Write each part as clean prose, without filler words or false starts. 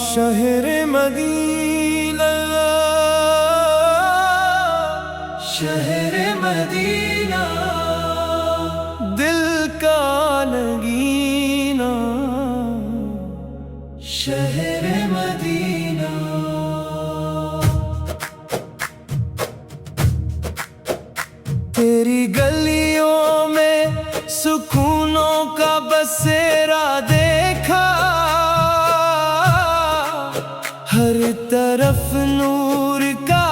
شہر مدینہ شہر مدینہ دل کا نگینہ شہر مدینہ تیری گلیوں میں سکونوں کا بسیرا دیکھا ہر طرف نور کا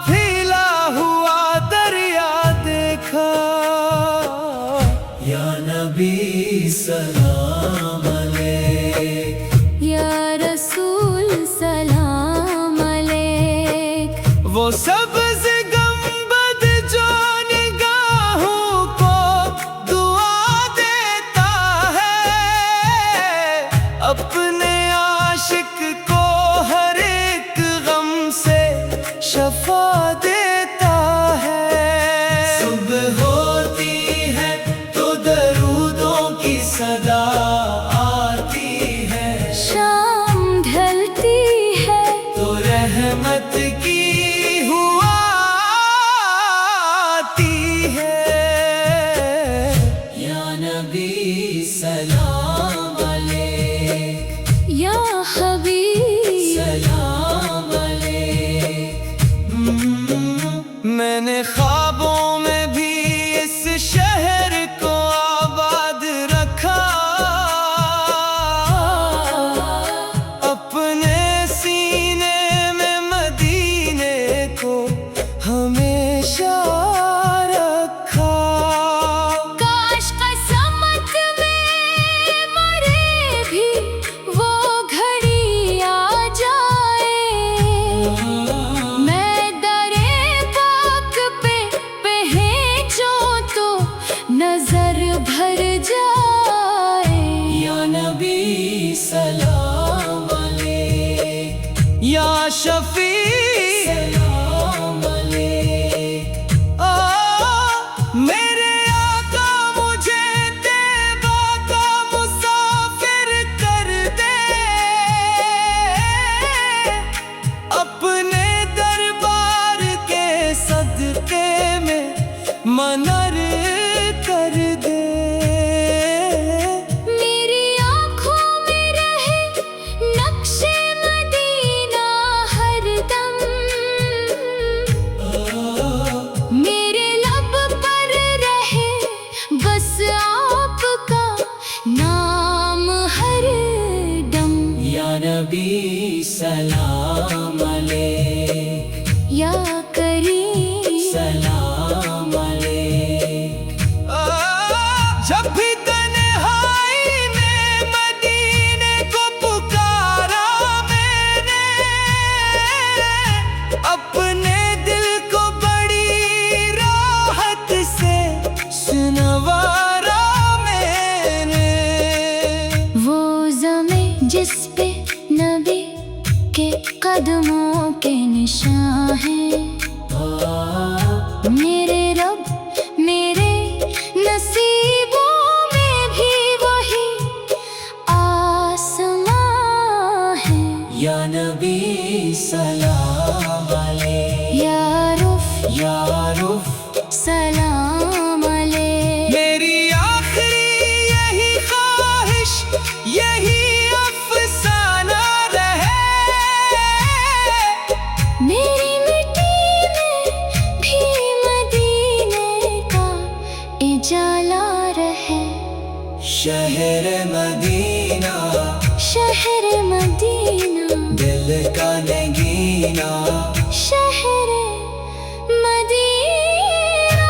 پھیلا ہوا دریا دیکھا یا نبی سلام علیک یا رسول سلام علیک وہ سبز گنبد جو نگاہوں کو دعا دیتا ہے اپنے عاشق کو ہر ایک غم سے شفا دیتا ہے صبح ہوتی ہے تو درودوں کی صدا آتی ہے شام ڈھلتی ہے تو رحمت کی ہوا آتی ہے یا نبی سلام علیک یا حبیب سلام علیک میں نے خوابوں میں بھی اس شہر کو آباد رکھا اپنے سینے میں مدینے کو ہمیشہ رکھا کاش قسمت میں مرے بھی وہ گھڑی آ جائے میں درے پاک پہ پہنچوں تو نظر بھر جائے یا نبی سلام علیک یا شفیع سلام علیک میرے آقا مجھے طیبہ کا مسافر کر دے اپنے دربار کے صدقے میں منر کر دے میری آنکھوں میں رہے نقش مدینہ ہر دم میرے لب پر رہے بس آپ کا نام ہر دم یا نبی سلام علیک یا کریم سلام علیک جب بھی تنہائی میں مدینے کو پکارا میں نے اپنے دل کو بڑی راحت سے سنوارا میں نے وہ زمیں جس پہ نبی کے قدموں کے نشان ہیں میرے رب میرے نصیبوں میں بھی وہی آسمان ہے یا نبی سلام علیک یا رف سلام علیک میری آخری یہی خواہش یہی افسانہ رہے میری مٹی میں بھی مدینے کا اجالا رہے شہر مدینہ شہر مدینہ دل کا نگینہ شہر مدینہ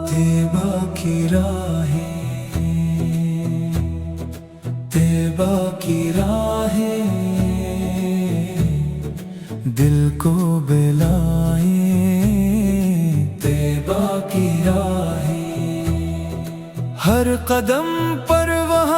طیبہ کی راہیں طیبہ کی راہیں دل کو بلائیں طیبہ کی راہیں ہر قدم پر وہاں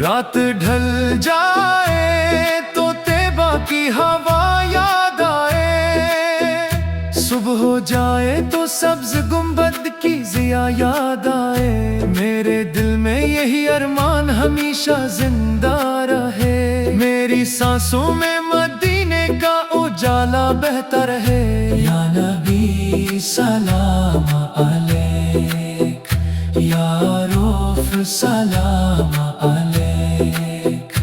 رات ڈھل جائے تو طیبہ کی ہوا یاد آئے، صبح ہو جائے تو سبز گنبد کی ضیا یاد آئے، میرے دل میں یہی ارمان ہمیشہ زندہ رہے، میری سانسوں میں مدینے کا اجالا بہتا رہے۔ یا نبی سلام علیک، یا روف سلام علیک،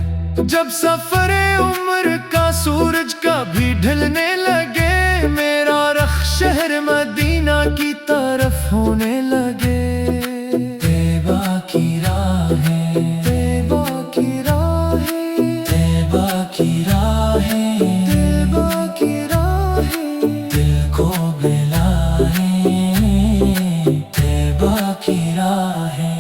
جب سفر عمر کا سورج کبھی ڈھلنے لگے، میرا رخ شہر مدینہ کی طرف ہونے لگے۔ طیبہ کی راہیں، طیبہ کی راہیں، طیبہ کی راہیں، طیبہ کی راہیں، دل کو بلائیں طیبہ کی راہیں۔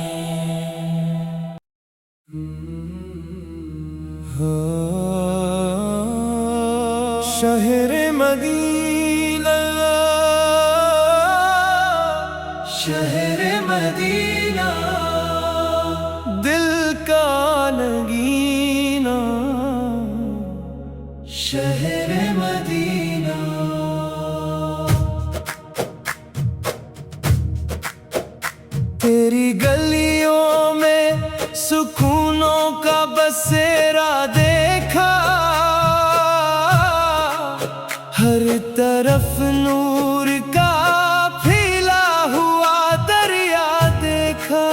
شہر مدینہ، شہر مدینہ، دل کا نگینہ، شہر مدینہ۔ تیری گلیوں میں سکونوں کا بسیرا دیکھا، ہر طرف نور کا پھیلا ہوا دریا دیکھا۔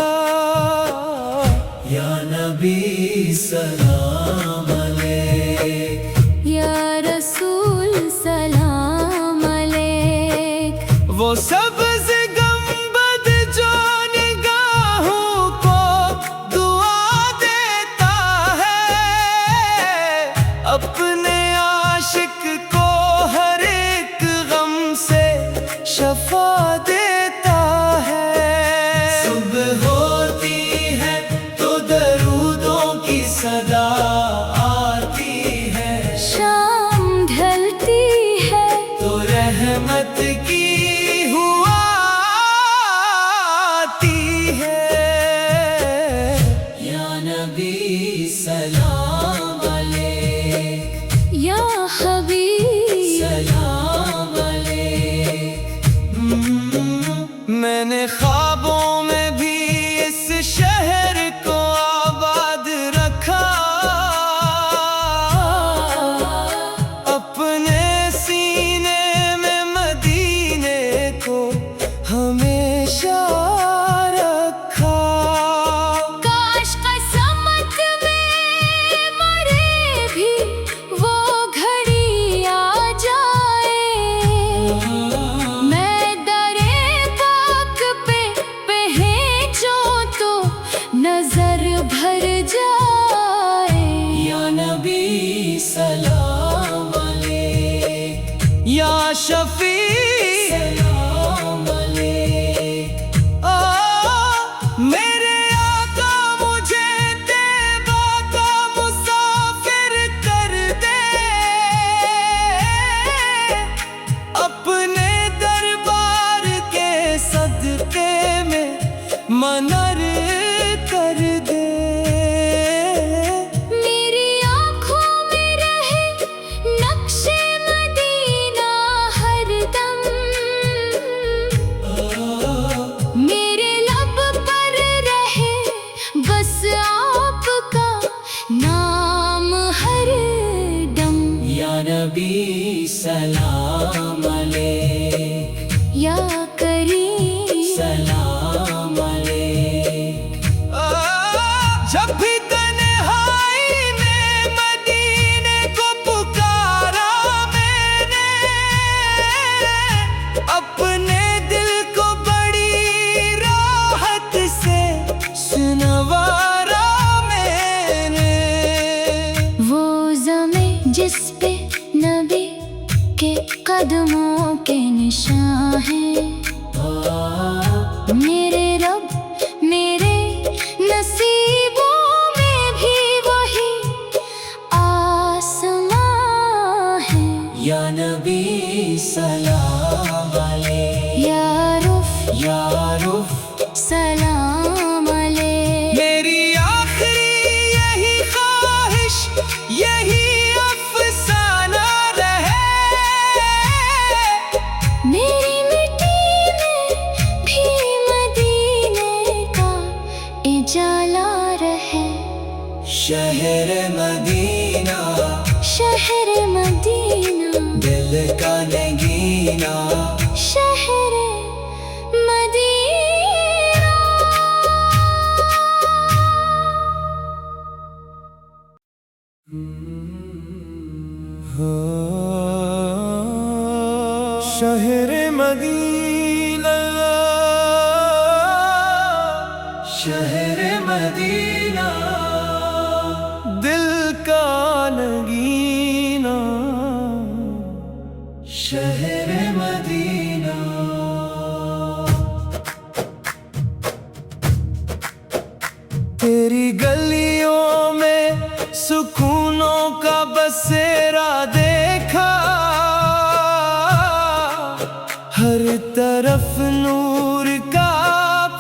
یا نبی سلام علیک، یا رسول سلام علیک، وہ سبز گنبد جو نگاہوں کو دعا دیتا ہے، اپنے عاشق کو ہر ایک غم سے شفا دیتا ہے۔ صبح ہوتی ہے تو درودوں کی صدا آتی ہے، شام ڈھلتی ہے تو رحمت کی ہوا آتی ہے۔ یا نبی سلام علیک، یا حبیب سلام علیک۔ میں نے خوابوں میں بھی اس شہر کو آباد رکھا، اپنے سینے میں مدینے کو ہمیشہ رکھا۔ کاش قسمت میں مرے بھی وہ گھڑی آ جائے، میں درے پاک پہ پہنچوں تو نظر بھر جائے۔ یا نبی سلام علیک، یا شفیع سلام علیک۔ میرے آقا مجھے طیبہ کا مسافر کر دے، اپنے دربار کے صدقے میں منر کر دے۔ میری آنکھوں میں رہے نقش مدینہ ہر دم، میرے لب پر رہے بس آپ کا نام ہر دم۔ یا نبی سلام علیک، یا کریم سلام علیک۔ جب بھی تنہائی میں مدینے کو پکارا میں نے، اپنے دل کو بڑی راحت سے سنوارا میں نے۔ وہ زمیں جس پہ نبی کے قدموں کے نشان ہیں، میرے رب میرے نصیبوں میں بھی وہی آسمان ہے۔ یا نبی سلام علیک، یا رف یا رف سلام علیک، میری آخری یہی اجالا رہے شہر مدینہ شہر مدینہ دل کا نگینہ شہر مدینہ شہر مدینہ شہر مدینہ دل کا نگینہ شہر مدینہ تیری گلیوں میں سکونوں کا بسیرا دیکھا ہر طرف نور کا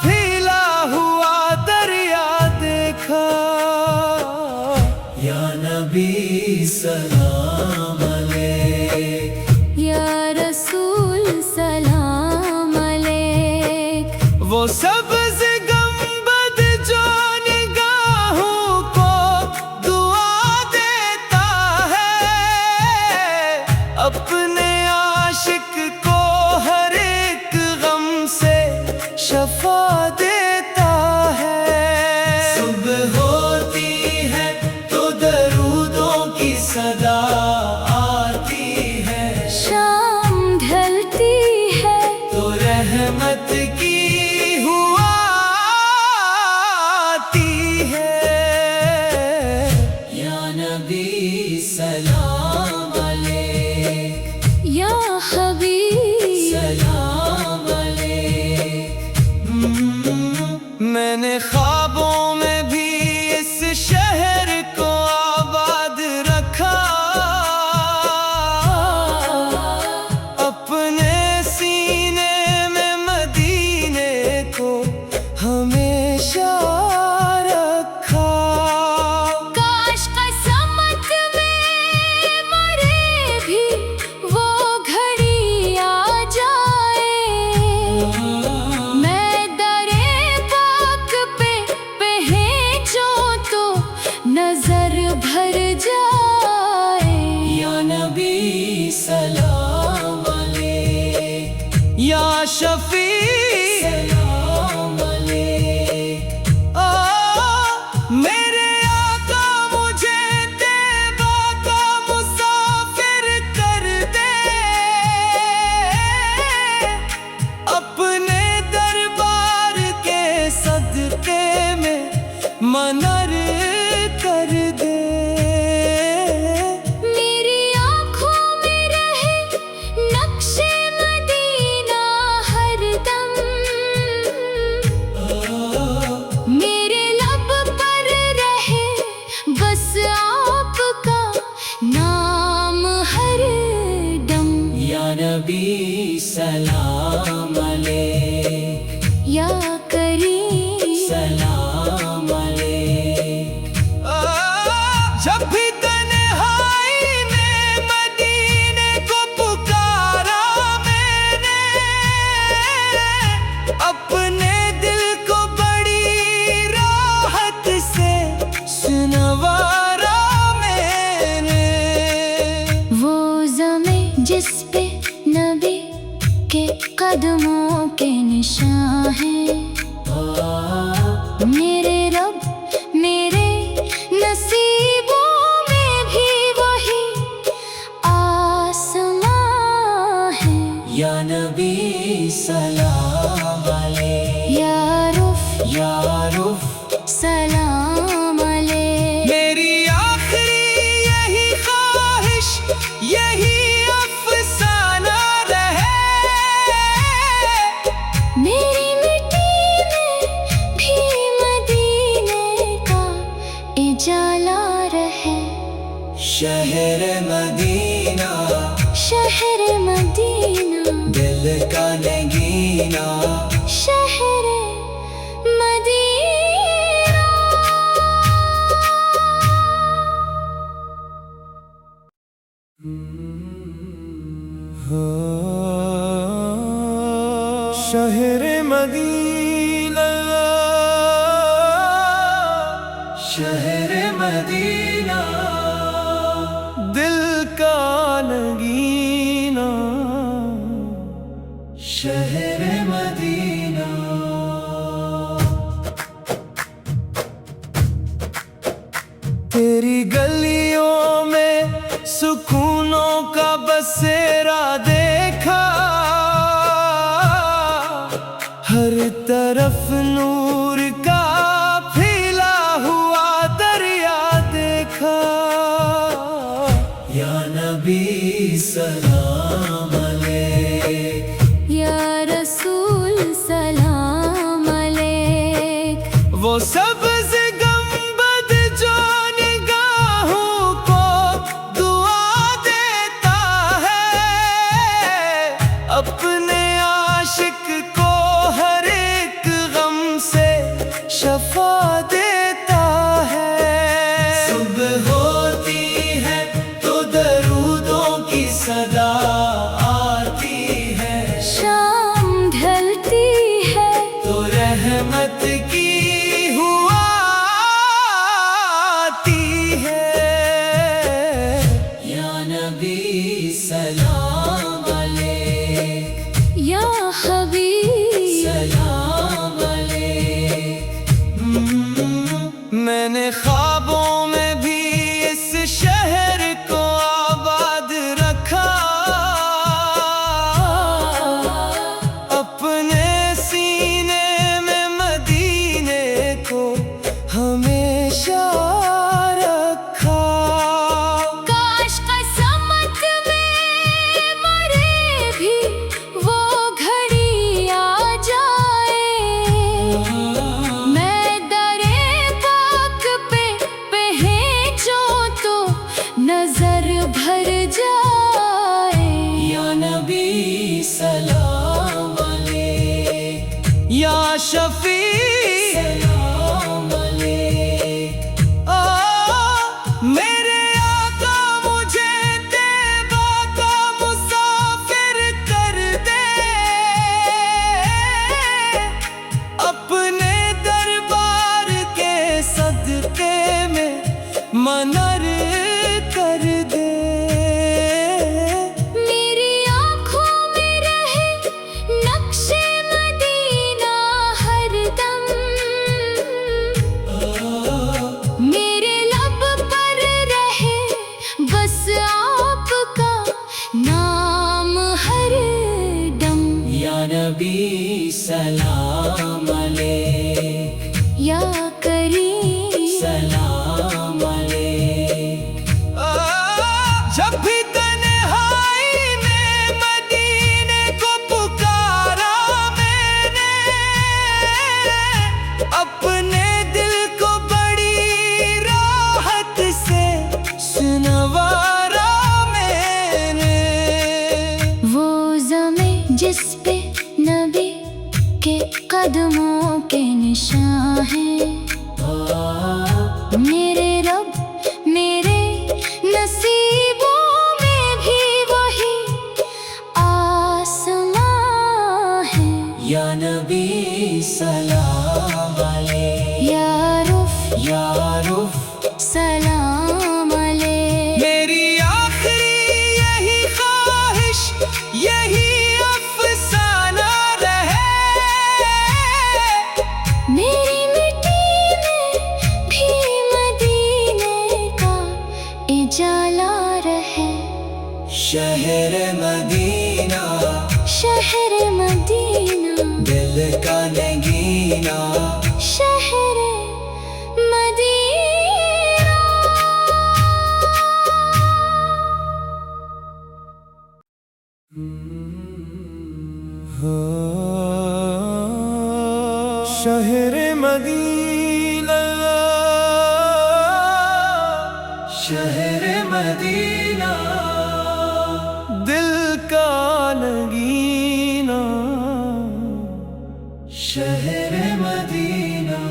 پھیلا ہوا دریا دیکھا یا نبی سلام علیک یا رسول سلام علیک وہ سبز گنبد جو نگاہوں کو دعا دیتا ہے اپنے عاشق کو ہر ایک غم سے شفا دیتا ہے صبح ہوتی ہے تو درودوں کی صدا آتی ہے شام ڈھلتی ہے تو رحمت کی ہوا آتی ہے یا نبی سلام علیک یا حبیب سلام علیک میں نے خوابوں میں بھی اس شہر کو آباد رکھا اپنے سینے میں مدینے کو ہمیشہ رکھا کاش قسمت میں مرے بھی وہ گھڑی آ جائے میں درے پاک پہ پہنچوں تو نظر بھر جائے یا نبی سلام علیک یا شفیع سلام علیک میرے آقا مجھے طیبہ کا مسافر کر دے اپنے دربار کے صدقے میں منر کر دے میری آنکھوں میں رہے نقش مدینہ ہر دم میرے لب پر رہے بس آپ کا نام ہر دم یا نبی سلام علیک یا کریم سلام علیک جب بھی تنہائی میں مدینے کو پکارا میں نے اپنے دل کو بڑی راحت سے سنوارا میں نے وہ زمیں جس پہ نبی کے قدموں کے نشان ہیں میرے رب میرے نصیبوں میں بھی وہی آسمان ہے یا نبی سلام علیک یا رف سلام علیک میری آخری یہی خواہش یہی افسانہ رہے میری مٹی میں بھی مدینے کا اجالا رہے شہر مدینہ شہر مدینہ دل کا نگینہ شہر مدینہ شہر مدینہ شہر مدینہ دل کا نگینہ شہر مدینہ تیری گلیوں میں سکونوں کا بسیرا دیکھا ہر طرف نور کا پھیلا ہوا دریا دیکھا یا نبی سلام علیک یا رسول سلام علیک وہ سبز گنبد جو نگاہوں کو دعا دیتا ہے اپنے عاشق کو ہر ایک غم سے شفا دیتا ہے صبح ہوتی ہے تو درودوں کی صدا آتی ہے شام ڈھلتی ہے تو رحمت کی ہوا آتی ہے یا نبی سلام علیک یا حبیب سلام علیک میں نے خوابوں میں بھی اس شہر کو آباد رکھا اپنے سینے میں مدینے کو ہمیشہ رکھا کاش قسمت میں مرے بھی وہ گھڑی آ جائے میں درے پاک پہ پہنچوں تو نظر بھر جائے یا نبی سلام علیک یا شفیع سلام علیک میرے آقا مجھے طیبہ کا مسافر کر دے اپنے دربار کے صدقے میں منر کر دے میری آنکھوں میں رہے نقش مدینہ ہر دم میرے لب پر رہے بس آپ کا نام ہر دم یا نبی سلام علیک یا کریم سلام علیک جب بھی تنہائی میں مدینے کو پکارا میں نے اپنے دل کو بڑی راحت سے سنوارا میں نے وہ زمیں جس پہ نبی کے قدموں کے نشان ہیں میرے رب میرے نصیبوں میں بھی وہی آسمان ہے یا نبی سلام علیک یا رف سلام علیک میری آخری یہی خواہش یہی افسانہ رہے میری مٹی میں بھی مدینے کا اجالا رہے شہر مدینہ شہر مدینہ دل کا نگینہ شہر مدینہ شہر مدینہ شہر مدینہ دل کا نگینہ شہر مدینہ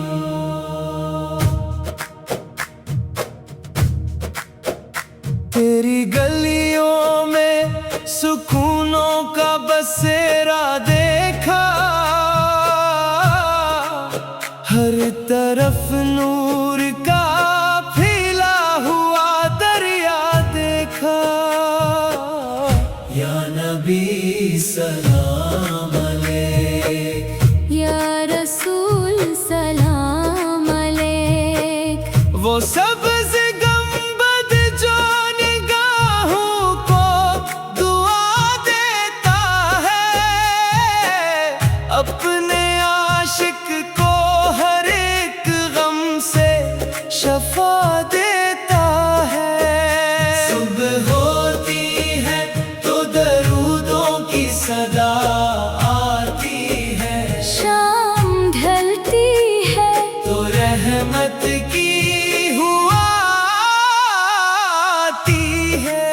تیری گلیوں میں سکونوں کا بسیرا دیکھا ہر طرف نور کا وہ سبز گنبد جو نگاہوں کو دعا دیتا ہے، اپنے عاشق کو ہر ایک غم سے شفا دیتا ہے۔ صبح ہوتی ہے تو درودوں کی صدا آتی ہے، شام ڈھلتی ہے تو رحمت کی ہوا آتی ہے۔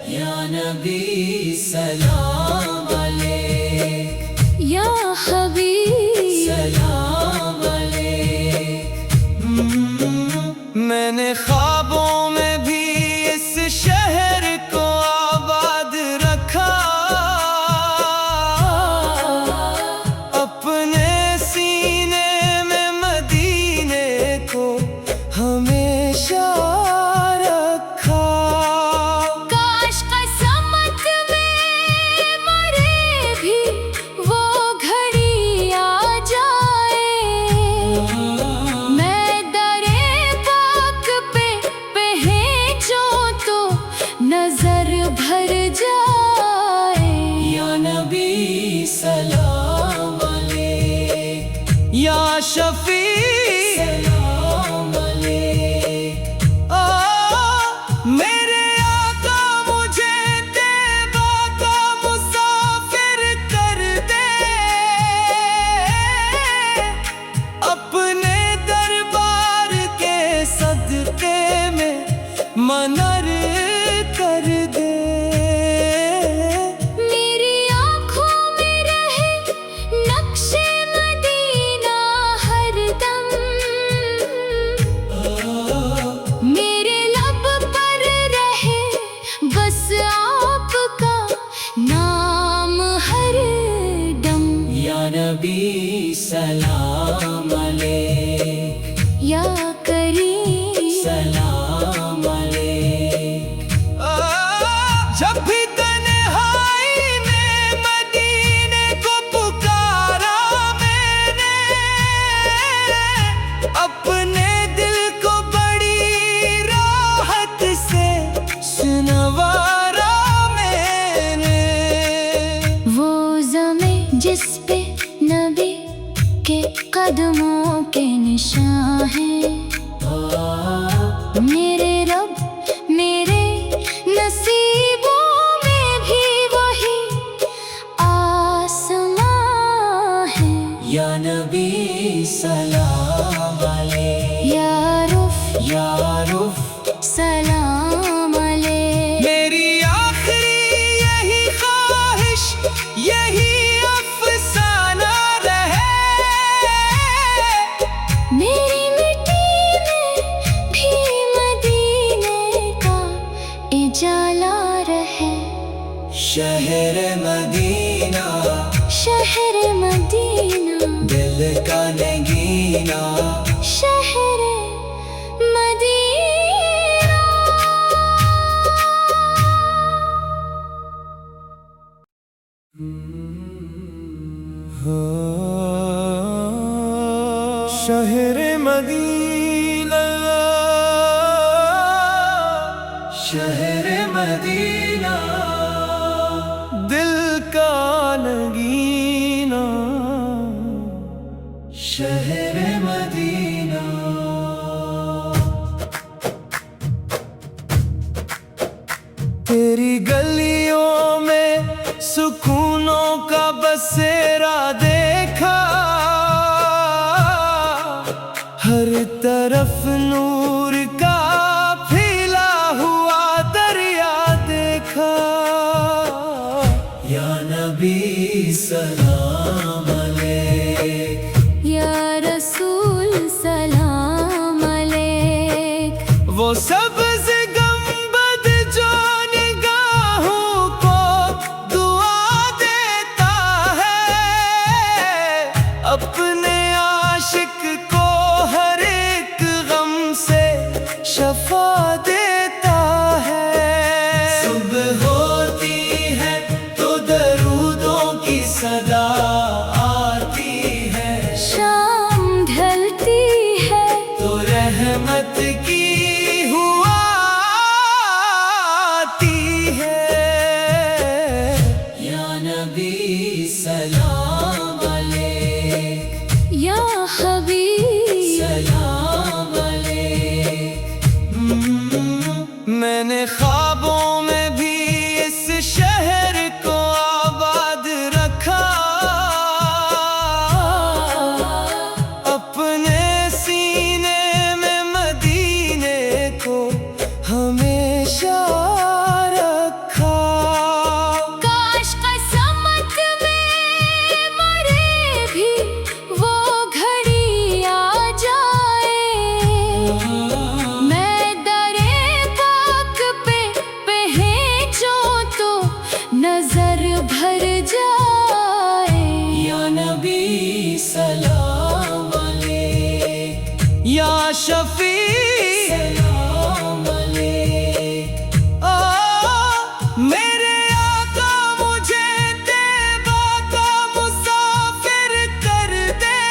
یا نبی سلام علیک، یا حبیب سلام علیک۔ میں نے خوابوں میں بھی اس شہر کو آباد رکھا، اپنے سینے میں مدینے کو ہمیشہ رکھا۔ کاش قسمت میں مرے بھی وہ گھڑی آ جائے، میں درے پاک پہ پہنچوں تو نظر بھر جائے۔ یا نبی سلام علیک، یا شفیع سلام علیک۔ میرے آقا مجھے طیبہ کا مسافر کر دے، اپنے دربار کے صدقے میں منر کر دے۔ میری آنکھوں میں رہے نقش مدینہ ہر دم، میرے لب پر رہے بس آپ کا نام ہر دم۔ یا نبی سلام علیک، یا کریم سلام علیک۔ جب بھی تنہائی میں مدینے کو پکارا میں نے، اپنے دل کو بڑی راحت سے سنوارا میں نے۔ وہ زمیں جس پہ نبی کے قدموں کے نشان ہیں، میرے رب میرے نصیبوں میں بھی وہی آسمان ہے۔ یا نبی سلام علیک، یا رف یا رف سلام علیک۔ میری آخری یہی خواہش، یہی افسانہ رہے، میری مٹی میں بھی مدینے کا اجالا رہے۔ شہر مدینہ، شہر مدینہ، دل کا نگینہ، شہر مدینہ۔ شہر مدینہ، شہر مدینہ، دل کا نگینہ، شہر مدینہ۔ تیری گلیوں میں سکونوں کا بسیرا دیکھا، ہر طرف نور کا پھیلا ہوا دریا دیکھا۔ یا نبی سلام علیک، یا رسول سلام علیک۔ وہ سبز گنبد جو نگاہوں کو دعا دیتا ہے، اپنے عاشق کو ہر ایک غم سے رحمت کی ہوا آتی ہے یا نبی سلام علیک یا حبیب سلام علیک میں نے خوابوں میں بھی اس شہر کو آباد رکھا اپنے سینے میں مدینے کو ہمیشہ رکھا کاش قسمت میں مرے بھی وہ گھڑی آ جائے میں درے پاک پہ پہنچوں تو نظر بھر جائے یا نبی سلام علیک یا شفیع سلام علیک میرے آقا مجھے طیبہ کا مسافر کر دے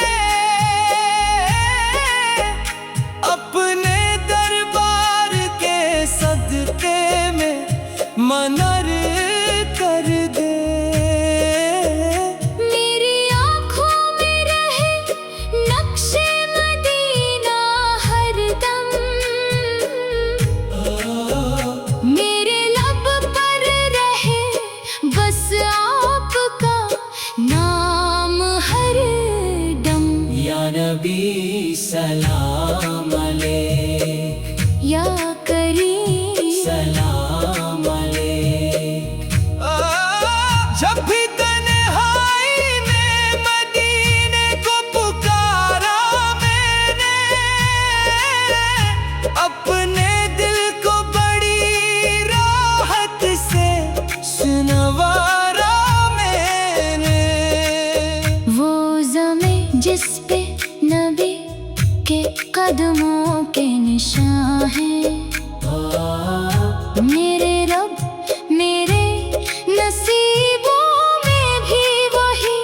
اپنے دربار کے صدقے میں منر کر دے میری آنکھوں میں رہے نقش مدینہ ہر دم میرے لب پر رہے بس آپ کا نام ہر دم یا نبی سلام علیک یا کریم سلام علیک جب بھی تنہائی میں مدینے کو پکارا میں نے اپنے دل کو بڑی راحت سے سنوارا میں نے وہ زمیں جس پہ نبی کے قدموں کے نشان ہیں میرے رب میرے نصیبوں میں بھی وہی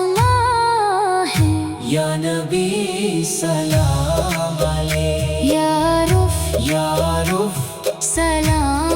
آسمان ہے یا نبی سلام علیک یا رف یا رف سلام